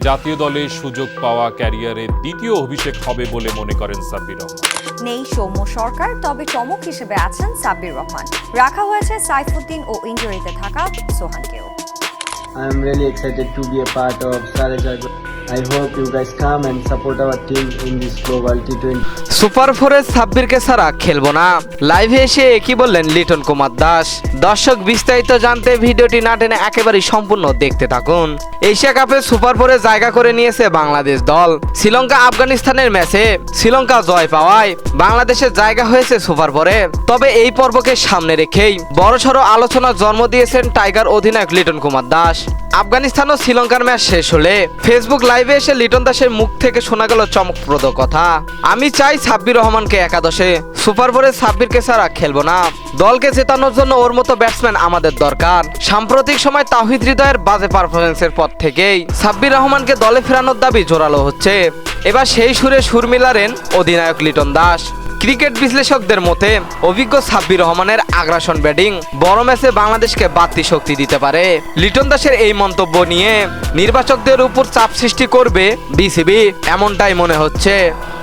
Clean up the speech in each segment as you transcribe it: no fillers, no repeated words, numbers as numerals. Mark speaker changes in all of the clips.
Speaker 1: জাতীয় দলে সুযোগ পাওয়া ক্যারিয়ারের দ্বিতীয় অভিষেক হবে বলে মনে করেন সাব্বির রহমান।
Speaker 2: নেই সৌম্য সরকার, তবে চমক হিসেবে আছেন সাব্বির রহমান। রাখা হয়েছে সাইফুদ্দিন ও ইনজুরিতে থাকা সোহানকেও।
Speaker 3: I am really excited to be a part of Sare Jaipur. I hope you guys come and support our team in this global T20.
Speaker 4: Super ফোরে সাব্বিরকে ছাড়া খেলবো না, লাইভে এসে কি বললেন লিটন কুমার দাস। দর্শক বিস্তারিত জানতে ভিডিওটি না টেনে একেবারেই সম্পূর্ণ দেখতে থাকুন। এশিয়া কাপে সুপার ফোরে জায়গা করে নিয়েছে বাংলাদেশ দল। শ্রীলঙ্কা আফগানিস্তানের ম্যাচে শ্রীলঙ্কা জয় পাওয়ায় বাংলাদেশের জায়গা হয়েছে সুপার ফোরে। তবে এই পর্বকে সামনে রেখেই বড়সড় আলোচনা জন্ম দিয়েছেন টাইগার অধিনায়ক লিটন কুমার দাস। আফগানিস্তান ও শ্রীলঙ্কার ম্যাচ শেষ হলে ফেসবুক লাইভে এসে লিটন দাসের মুখ থেকে শোনা গেল চমকপ্রদ কথা। আমি চাই সাব্বির রহমানকে একাদশে, সুপার ফোরে সাব্বিরকে ছাড়া খেলবো না। দলকে জেতানোর জন্য ওর মতো ব্যাটসম্যান আমাদের দরকার। সাম্প্রতিক সময় তাওহিদ হৃদয়ের বাজে পারফরমেন্সের পর থেকেই সাব্বির রহমানকে দলে ফেরানোর দাবি জোরালো হচ্ছে। এবার সেই সুরে সুর মিলালেন অধিনায়ক লিটন দাস। ক্রিকেট বিশ্লেষকদের মতে অভিজ্ঞ সাব্বির রহমানের আগ্রাসন ব্যাটিং বড় ম্যাচে বাংলাদেশকে বাড়তি শক্তি দিতে পারে। লিটন দাসের এই মন্তব্য নিয়ে নির্বাচকদের উপর চাপ সৃষ্টি করবে বিসিবি, এমনটাই মনে হচ্ছে।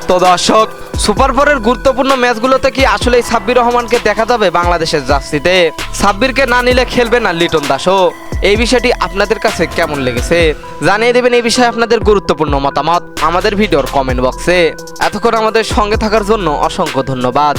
Speaker 4: তো দর্শক, সুপার ফোরের গুরুত্বপূর্ণ ম্যাচগুলোতে কি আসলেই সাব্বির রহমানকে দেখা যাবে বাংলাদেশের জার্সিতে? সাব্বিরকে না নিলে খেলবে না লিটন দাসও? এই বিষয়টি আপনাদের কাছে কেমন লেগেছে জানিয়ে দেবেন এই বিষয়ে আপনাদের গুরুত্বপূর্ণ মতামত আমাদের ভিডিওর কমেন্ট বক্সে। এতক্ষণ আমাদের সঙ্গে থাকার জন্য অসংখ্য ধন্যবাদ।